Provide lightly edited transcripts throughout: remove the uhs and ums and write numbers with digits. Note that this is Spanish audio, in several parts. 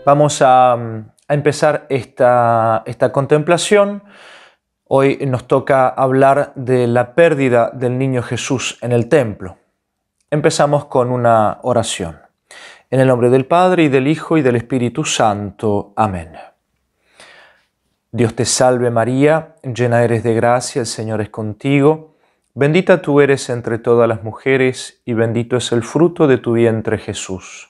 Vamos a empezar esta contemplación. Hoy nos toca hablar de la pérdida del niño Jesús en el templo. Empezamos con una oración. En el nombre del Padre, y del Hijo, y del Espíritu Santo. Amén. Dios te salve María, llena eres de gracia, el Señor es contigo. Bendita tú eres entre todas las mujeres, y bendito es el fruto de tu vientre Jesús.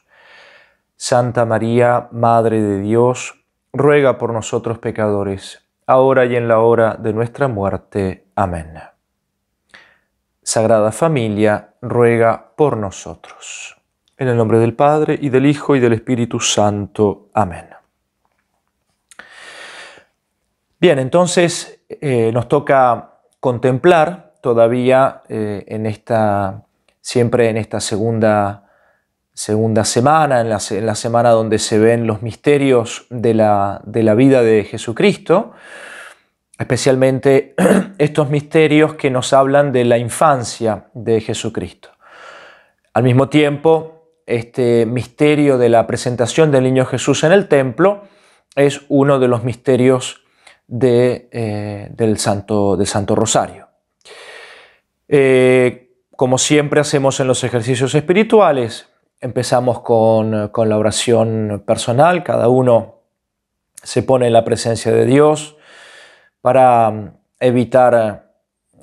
Santa María, Madre de Dios, ruega por nosotros pecadores, ahora y en la hora de nuestra muerte. Amén. Sagrada Familia, ruega por nosotros. En el nombre del Padre, y del Hijo, y del Espíritu Santo. Amén. Bien, entonces nos toca contemplar todavía siempre en esta segunda semana, en la semana donde se ven los misterios de la vida de Jesucristo, especialmente estos misterios que nos hablan de la infancia de Jesucristo. Al mismo tiempo, este misterio de la presentación del niño Jesús en el templo es uno de los misterios del Santo Rosario. Como siempre hacemos en los ejercicios espirituales, empezamos con la oración personal. Cada uno se pone en la presencia de Dios para evitar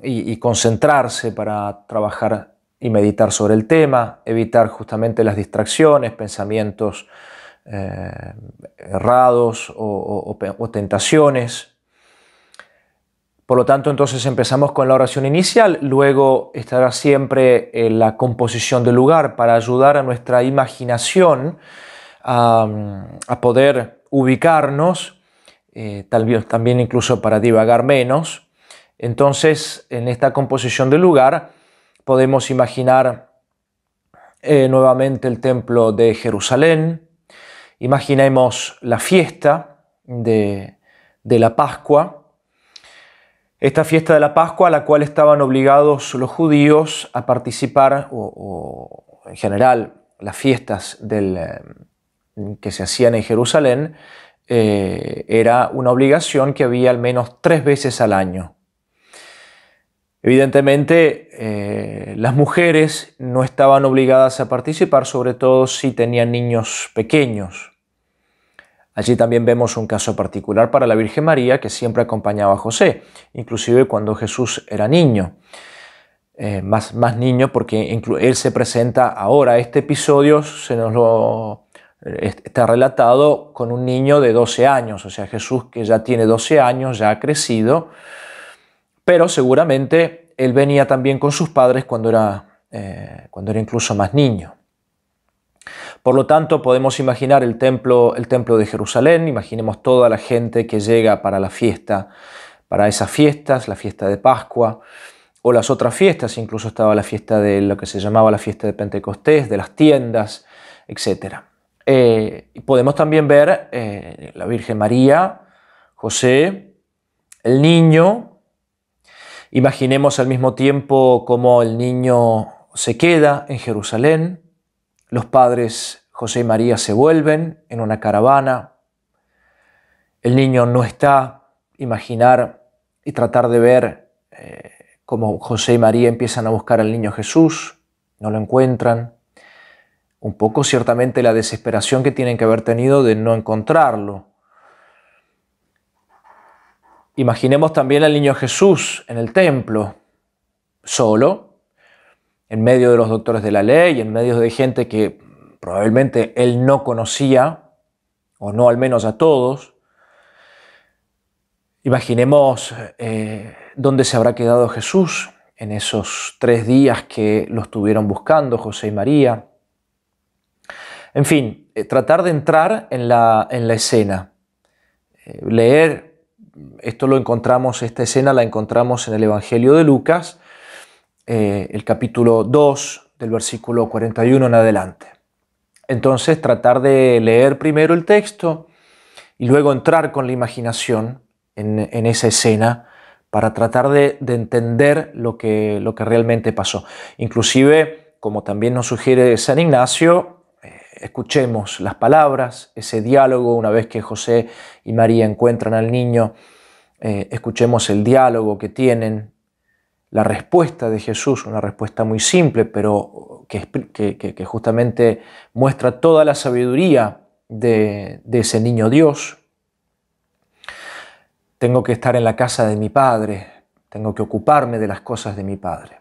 y concentrarse, para trabajar y meditar sobre el tema, evitar justamente las distracciones, pensamientos errados o tentaciones. Por lo tanto, entonces empezamos con la oración inicial, luego estará siempre la composición del lugar para ayudar a nuestra imaginación a poder ubicarnos, también incluso para divagar menos. Entonces, en esta composición del lugar podemos imaginar nuevamente el templo de Jerusalén. Imaginemos la fiesta de la Pascua. Esta fiesta de la Pascua a la cual estaban obligados los judíos a participar, o en general las fiestas que se hacían en Jerusalén, era una obligación que había al menos 3 veces al año. Evidentemente, las mujeres no estaban obligadas a participar, sobre todo si tenían niños pequeños. Allí también vemos un caso particular para la Virgen María, que siempre acompañaba a José, inclusive cuando Jesús era niño, más niño, porque él se presenta ahora. Este episodio está relatado con un niño de 12 años, o sea, Jesús que ya tiene 12 años, ya ha crecido, pero seguramente él venía también con sus padres cuando era incluso más niño. Por lo tanto, podemos imaginar el templo de Jerusalén, imaginemos toda la gente que llega para la fiesta, para esas fiestas, la fiesta de Pascua, o las otras fiestas, incluso estaba la fiesta de lo que se llamaba la fiesta de Pentecostés, de las tiendas, etc. Podemos también ver la Virgen María, José, el niño. Imaginemos al mismo tiempo cómo el niño se queda en Jerusalén. Los padres José y María se vuelven en una caravana. El niño no está. Imaginar y tratar de ver cómo José y María empiezan a buscar al niño Jesús, no lo encuentran. Un poco ciertamente la desesperación que tienen que haber tenido de no encontrarlo. Imaginemos también al niño Jesús en el templo, solo, en medio de los doctores de la ley, en medio de gente que probablemente él no conocía, o no al menos a todos. Imaginemos dónde se habrá quedado Jesús en esos 3 días que lo estuvieron buscando José y María. En fin, tratar de entrar en la escena. Leer, esta escena la encontramos en el Evangelio de Lucas, el capítulo 2, del versículo 41 en adelante. Entonces, tratar de leer primero el texto y luego entrar con la imaginación en esa escena para tratar de entender lo que realmente pasó. Inclusive, como también nos sugiere San Ignacio, escuchemos las palabras, ese diálogo, una vez que José y María encuentran al niño, escuchemos el diálogo que tienen, la respuesta de Jesús, una respuesta muy simple, pero que justamente muestra toda la sabiduría de ese niño Dios. Tengo que estar en la casa de mi Padre, tengo que ocuparme de las cosas de mi Padre.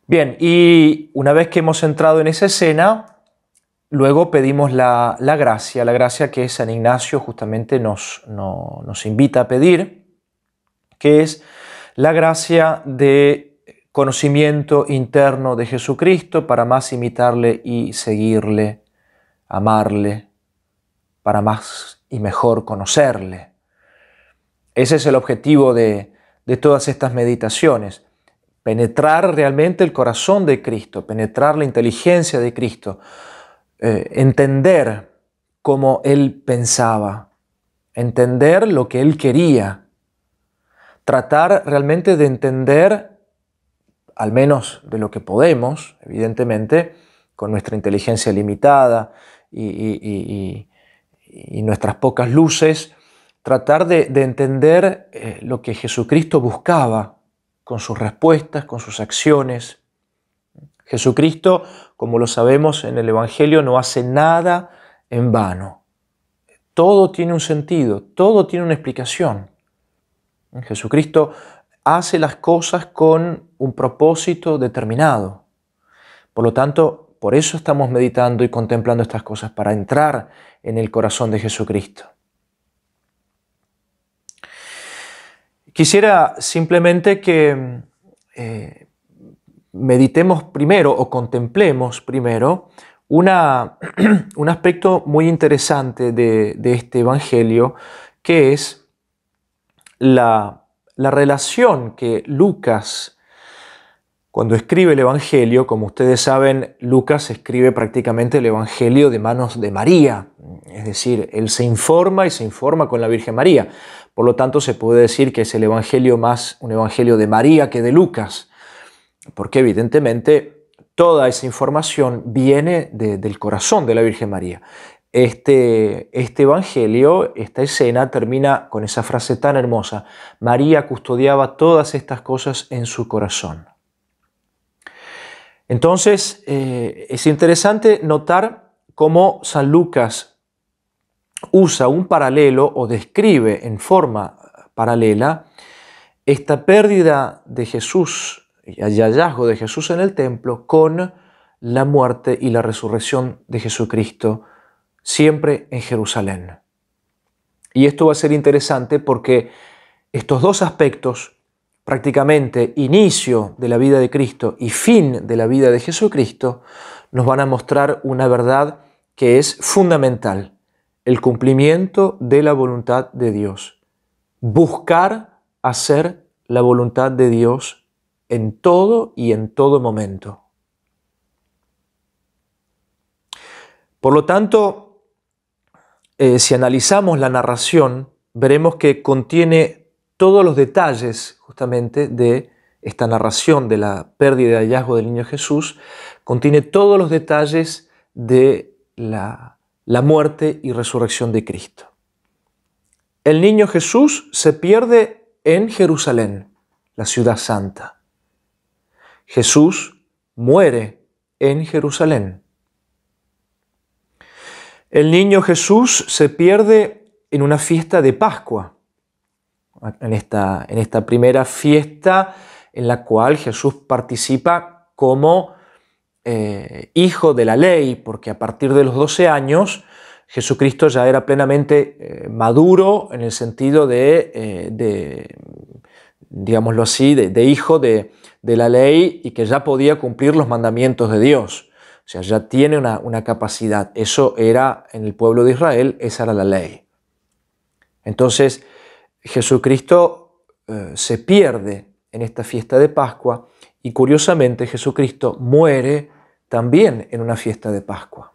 Bien, y una vez que hemos entrado en esa escena, luego pedimos la gracia que San Ignacio justamente nos invita a pedir, que es la gracia de conocimiento interno de Jesucristo para más imitarle y seguirle, amarle, para más y mejor conocerle. Ese es el objetivo de todas estas meditaciones. Penetrar realmente el corazón de Cristo, penetrar la inteligencia de Cristo, entender cómo Él pensaba, entender lo que Él quería, tratar realmente de entender, al menos de lo que podemos, evidentemente, con nuestra inteligencia limitada y nuestras pocas luces, tratar de entender lo que Jesucristo buscaba con sus respuestas, con sus acciones. Jesucristo, como lo sabemos en el Evangelio, no hace nada en vano. Todo tiene un sentido, todo tiene una explicación. Jesucristo hace las cosas con un propósito determinado. Por lo tanto, por eso estamos meditando y contemplando estas cosas, para entrar en el corazón de Jesucristo. Quisiera simplemente que meditemos primero o contemplemos primero un aspecto muy interesante de este Evangelio, que es la relación que Lucas, cuando escribe el Evangelio, como ustedes saben, Lucas escribe prácticamente el Evangelio de manos de María, es decir, él se informa y se informa con la Virgen María. Por lo tanto, se puede decir que es el Evangelio más un Evangelio de María que de Lucas, porque evidentemente toda esa información viene del corazón de la Virgen María. Este Evangelio, esta escena, termina con esa frase tan hermosa: María custodiaba todas estas cosas en su corazón. Entonces, es interesante notar cómo San Lucas usa un paralelo o describe en forma paralela esta pérdida de Jesús y el hallazgo de Jesús en el templo con la muerte y la resurrección de Jesucristo, siempre en Jerusalén. Y esto va a ser interesante porque estos dos aspectos, prácticamente inicio de la vida de Cristo y fin de la vida de Jesucristo, nos van a mostrar una verdad que es fundamental: el cumplimiento de la voluntad de Dios. Buscar hacer la voluntad de Dios en todo y en todo momento. Por lo tanto, si analizamos la narración, veremos que contiene todos los detalles justamente de esta narración de la pérdida y hallazgo del niño Jesús, contiene todos los detalles de la muerte y resurrección de Cristo. El niño Jesús se pierde en Jerusalén, la ciudad santa. Jesús muere en Jerusalén. El niño Jesús se pierde en una fiesta de Pascua, en esta primera fiesta en la cual Jesús participa como hijo de la ley, porque a partir de los 12 años Jesucristo ya era plenamente maduro en el sentido digámoslo así, de hijo de la ley, y que ya podía cumplir los mandamientos de Dios. O sea, ya tiene una capacidad. Eso era en el pueblo de Israel, esa era la ley. Entonces, Jesucristo se pierde en esta fiesta de Pascua, y curiosamente Jesucristo muere también en una fiesta de Pascua.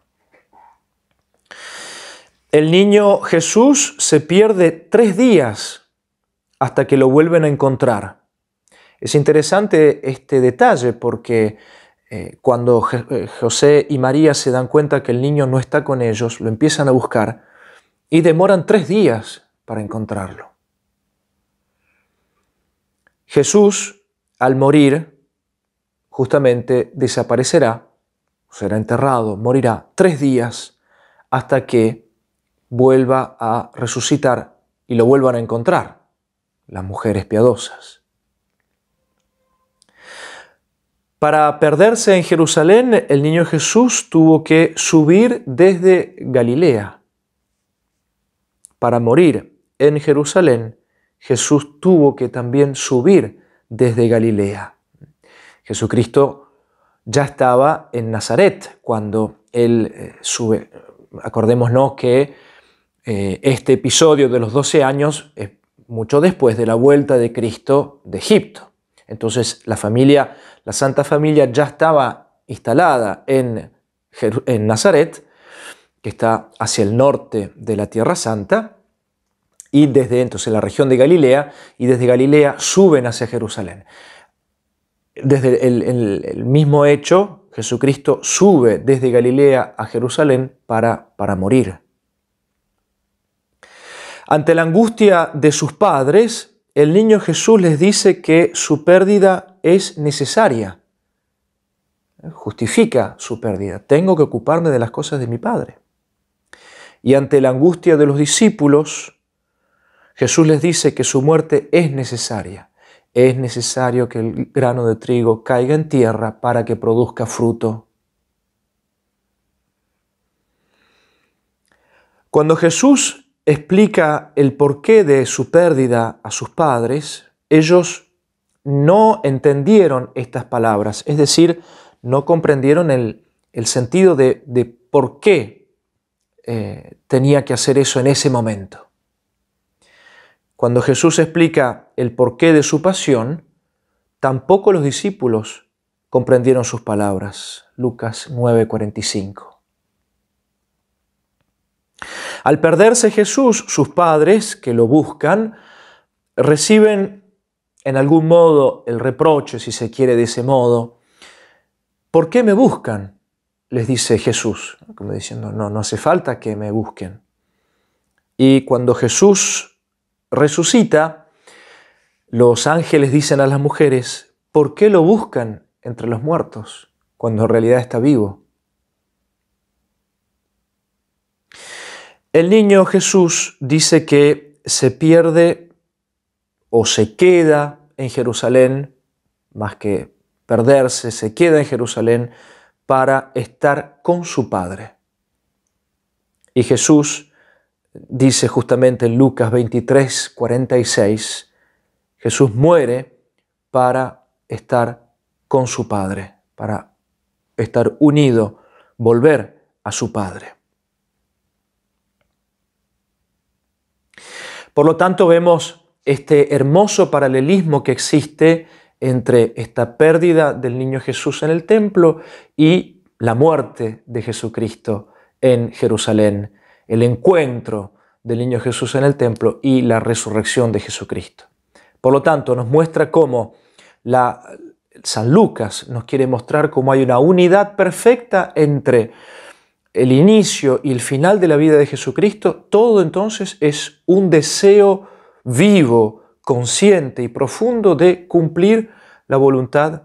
El niño Jesús se pierde 3 días hasta que lo vuelven a encontrar. Es interesante este detalle porque cuando José y María se dan cuenta que el niño no está con ellos, lo empiezan a buscar y demoran 3 días para encontrarlo. Jesús, al morir, justamente desaparecerá, será enterrado, morirá 3 días hasta que vuelva a resucitar y lo vuelvan a encontrar las mujeres piadosas. Para perderse en Jerusalén, el niño Jesús tuvo que subir desde Galilea. Para morir en Jerusalén, Jesús tuvo que también subir desde Galilea. Jesucristo ya estaba en Nazaret cuando Él sube. Acordémonos que este episodio de los 12 años es mucho después de la vuelta de Cristo de Egipto. Entonces la Santa Familia ya estaba instalada en Nazaret, que está hacia el norte de la Tierra Santa, y desde entonces la región de Galilea, y desde Galilea suben hacia Jerusalén. Desde el mismo hecho, Jesucristo sube desde Galilea a Jerusalén para morir. Ante la angustia de sus padres, el niño Jesús les dice que su pérdida es necesaria. Justifica su pérdida. Tengo que ocuparme de las cosas de mi Padre. Y ante la angustia de los discípulos, Jesús les dice que su muerte es necesaria. Es necesario que el grano de trigo caiga en tierra para que produzca fruto. Cuando Jesús explica el porqué de su pérdida a sus padres, ellos no entendieron estas palabras, es decir, no comprendieron el sentido de por qué tenía que hacer eso en ese momento. Cuando Jesús explica el porqué de su pasión, tampoco los discípulos comprendieron sus palabras. Lucas 9:45. Al perderse Jesús, sus padres, que lo buscan, reciben en algún modo el reproche, si se quiere de ese modo. ¿Por qué me buscan?, les dice Jesús, como diciendo, no hace falta que me busquen. Y cuando Jesús resucita, los ángeles dicen a las mujeres, ¿por qué lo buscan entre los muertos cuando en realidad está vivo? El niño Jesús dice que se pierde o se queda en Jerusalén, más que perderse, se queda en Jerusalén para estar con su Padre. Y Jesús dice justamente en Lucas 23:46, Jesús muere para estar con su Padre, para estar unido, volver a su Padre. Por lo tanto, vemos este hermoso paralelismo que existe entre esta pérdida del niño Jesús en el templo y la muerte de Jesucristo en Jerusalén, el encuentro del niño Jesús en el templo y la resurrección de Jesucristo. Por lo tanto, nos muestra cómo San Lucas nos quiere mostrar cómo hay una unidad perfecta entre el inicio y el final de la vida de Jesucristo. Todo entonces es un deseo vivo, consciente y profundo de cumplir la voluntad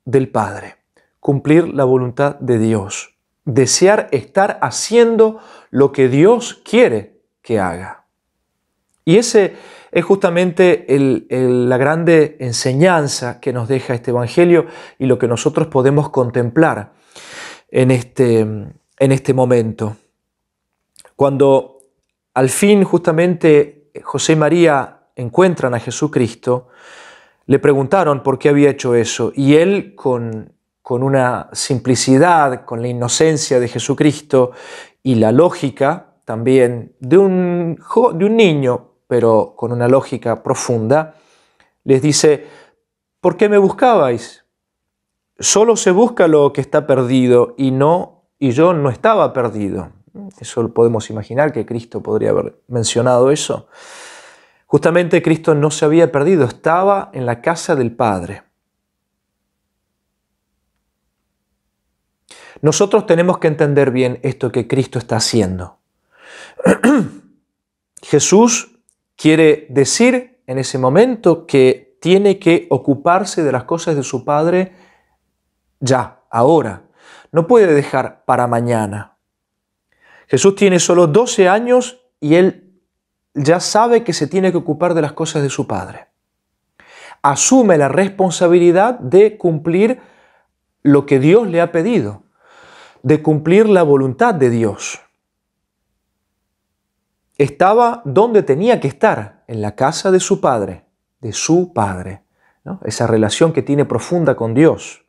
del Padre, cumplir la voluntad de Dios, desear estar haciendo lo que Dios quiere que haga. Y ese es justamente la grande enseñanza que nos deja este Evangelio y lo que nosotros podemos contemplar en este momento. Cuando al fin justamente José y María encuentran a Jesucristo, le preguntaron por qué había hecho eso, y él con una simplicidad, con la inocencia de Jesucristo y la lógica también de un niño, pero con una lógica profunda, les dice, ¿por qué me buscabais? Solo se busca lo que está perdido y yo no estaba perdido. Eso podemos imaginar que Cristo podría haber mencionado eso. Justamente Cristo no se había perdido, estaba en la casa del Padre. Nosotros tenemos que entender bien esto que Cristo está haciendo. Jesús quiere decir en ese momento que tiene que ocuparse de las cosas de su Padre ya, ahora. No puede dejar para mañana. Jesús tiene solo 12 años y él ya sabe que se tiene que ocupar de las cosas de su Padre. Asume la responsabilidad de cumplir lo que Dios le ha pedido, de cumplir la voluntad de Dios. Estaba donde tenía que estar, en la casa de su Padre, ¿no? Esa relación que tiene profunda con Dios.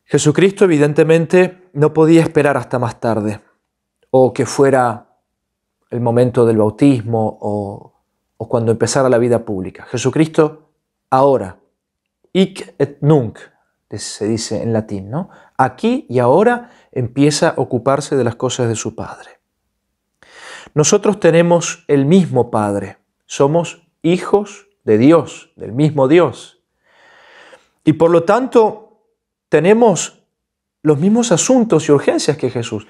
Jesucristo evidentemente no podía esperar hasta más tarde, o que fuera el momento del bautismo o cuando empezara la vida pública. Jesucristo ahora, hic et nunc, se dice en latín, ¿no? Aquí y ahora empieza a ocuparse de las cosas de su Padre. Nosotros tenemos el mismo Padre, somos hijos de Dios, del mismo Dios. Y por lo tanto, tenemos los mismos asuntos y urgencias que Jesús.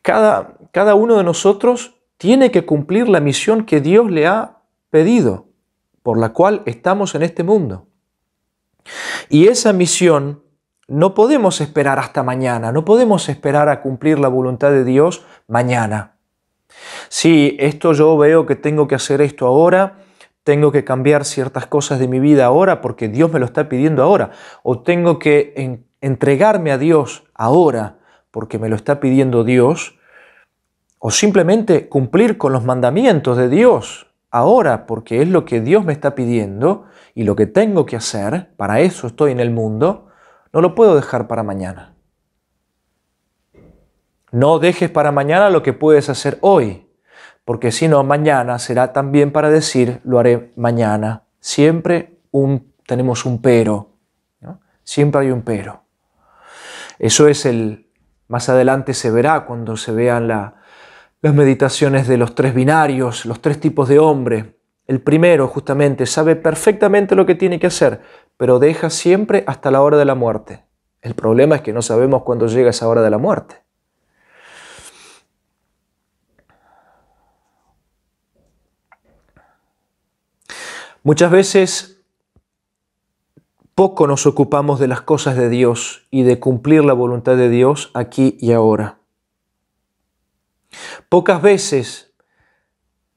Cada uno de nosotros tiene que cumplir la misión que Dios le ha pedido, por la cual estamos en este mundo. Y esa misión no podemos esperar hasta mañana, no podemos esperar a cumplir la voluntad de Dios mañana. Si esto yo veo que tengo que hacer esto ahora, tengo que cambiar ciertas cosas de mi vida ahora porque Dios me lo está pidiendo ahora, o tengo que entregarme a Dios ahora porque me lo está pidiendo Dios, o simplemente cumplir con los mandamientos de Dios ahora porque es lo que Dios me está pidiendo y lo que tengo que hacer, para eso estoy en el mundo, no lo puedo dejar para mañana. No dejes para mañana lo que puedes hacer hoy, porque si no, mañana será también para decir, lo haré mañana. Siempre tenemos un pero, ¿no? Siempre hay un pero. Eso es más adelante se verá cuando se vean las meditaciones de los tres binarios, los tres tipos de hombre. El primero, justamente, sabe perfectamente lo que tiene que hacer, pero deja siempre hasta la hora de la muerte. El problema es que no sabemos cuándo llega esa hora de la muerte. Muchas veces poco nos ocupamos de las cosas de Dios y de cumplir la voluntad de Dios aquí y ahora. Pocas veces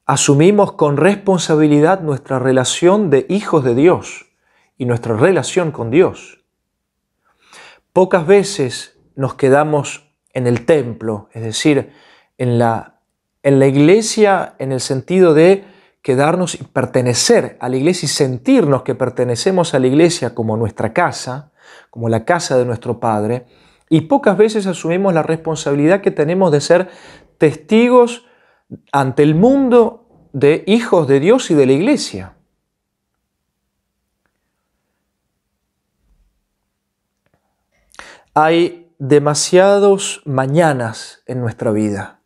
asumimos con responsabilidad nuestra relación de hijos de Dios y nuestra relación con Dios. Pocas veces nos quedamos en el templo, es decir, en la iglesia en el sentido de quedarnos y pertenecer a la iglesia y sentirnos que pertenecemos a la iglesia como nuestra casa, como la casa de nuestro Padre, y pocas veces asumimos la responsabilidad que tenemos de ser testigos ante el mundo de hijos de Dios y de la iglesia. Hay demasiados mañanas en nuestra vida.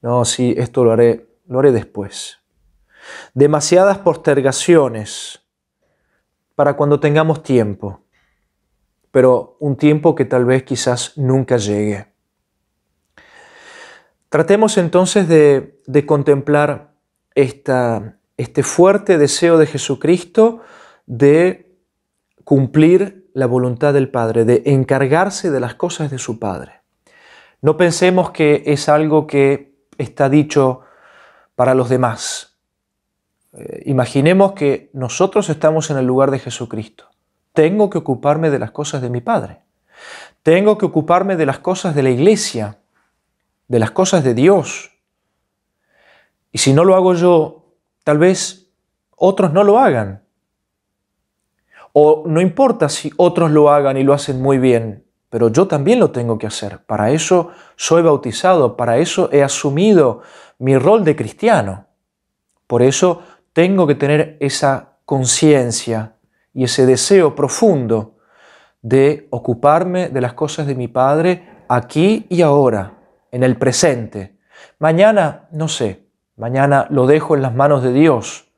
No, sí, esto lo haré después. Demasiadas postergaciones para cuando tengamos tiempo, pero un tiempo que tal vez quizás nunca llegue. Tratemos entonces de contemplar este fuerte deseo de Jesucristo de cumplir la voluntad del Padre, de encargarse de las cosas de su Padre. No pensemos que es algo que está dicho para los demás. Imaginemos que nosotros estamos en el lugar de Jesucristo. Tengo que ocuparme de las cosas de mi Padre. Tengo que ocuparme de las cosas de la iglesia, de las cosas de Dios. Y si no lo hago yo, tal vez otros no lo hagan. O no importa si otros lo hagan y lo hacen muy bien, pero yo también lo tengo que hacer. Para eso soy bautizado, para eso he asumido mi rol de cristiano. Por eso tengo que tener esa conciencia y ese deseo profundo de ocuparme de las cosas de mi Padre aquí y ahora, en el presente. Mañana, no sé, mañana lo dejo en las manos de Dios.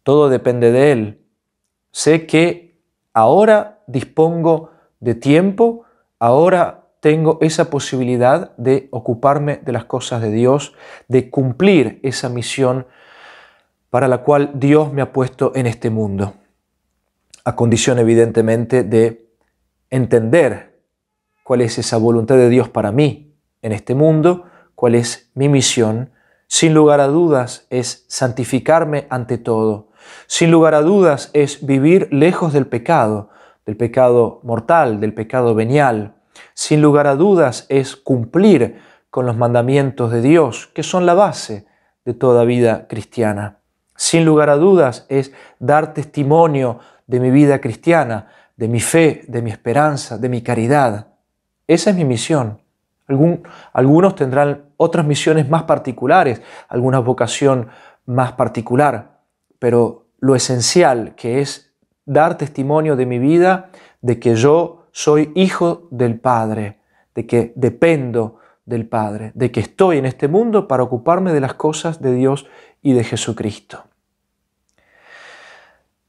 todo depende de Él. Sé que ahora dispongo de tiempo, ahora tengo esa posibilidad de ocuparme de las cosas de Dios, de cumplir esa misión para la cual Dios me ha puesto en este mundo, a condición evidentemente de entender cuál es esa voluntad de Dios para mí en este mundo, cuál es mi misión. Sin lugar a dudas es santificarme ante todo. Sin lugar a dudas es vivir lejos del pecado mortal, del pecado venial. Sin lugar a dudas es cumplir con los mandamientos de Dios, que son la base de toda vida cristiana. Sin lugar a dudas es dar testimonio de mi vida cristiana, de mi fe, de mi esperanza, de mi caridad. Esa es mi misión. Algunos tendrán otras misiones más particulares, alguna vocación más particular, pero lo esencial que es dar testimonio de mi vida, de que yo soy hijo del Padre, de que dependo del Padre, de que estoy en este mundo para ocuparme de las cosas de Dios y de Jesucristo.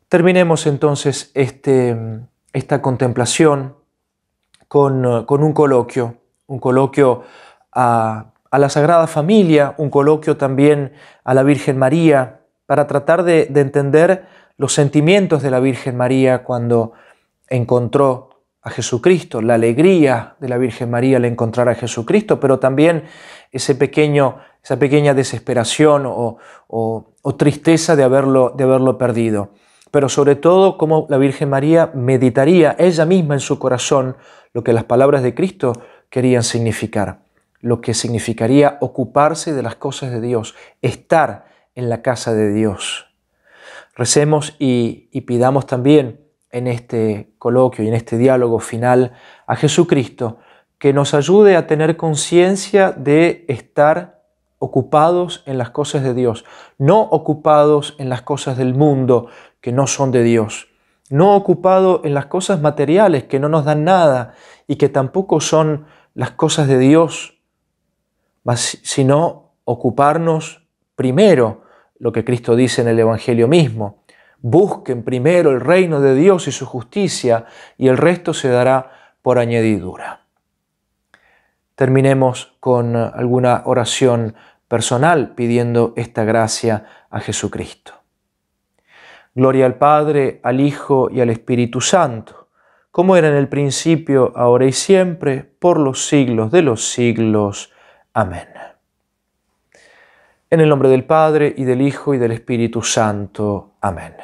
Terminemos entonces esta contemplación con un coloquio a la Sagrada Familia, un coloquio también a la Virgen María, para tratar de entender los sentimientos de la Virgen María cuando encontró a Jesucristo, la alegría de la Virgen María al encontrar a Jesucristo, pero también esa pequeña desesperación o tristeza de haberlo perdido. Pero sobre todo cómo la Virgen María meditaría ella misma en su corazón lo que las palabras de Cristo querían significar, lo que significaría ocuparse de las cosas de Dios, estar en la casa de Dios. Recemos y pidamos también en este coloquio y en este diálogo final a Jesucristo que nos ayude a tener conciencia de estar ocupados en las cosas de Dios, no ocupados en las cosas del mundo que no son de Dios, no ocupados en las cosas materiales que no nos dan nada y que tampoco son las cosas de Dios, sino ocuparnos primero, lo que Cristo dice en el Evangelio mismo: busquen primero el reino de Dios y su justicia, y el resto se dará por añadidura. Terminemos con alguna oración personal pidiendo esta gracia a Jesucristo. Gloria al Padre, al Hijo y al Espíritu Santo, como era en el principio, ahora y siempre, por los siglos de los siglos. Amén. En el nombre del Padre, y del Hijo, y del Espíritu Santo. Amén.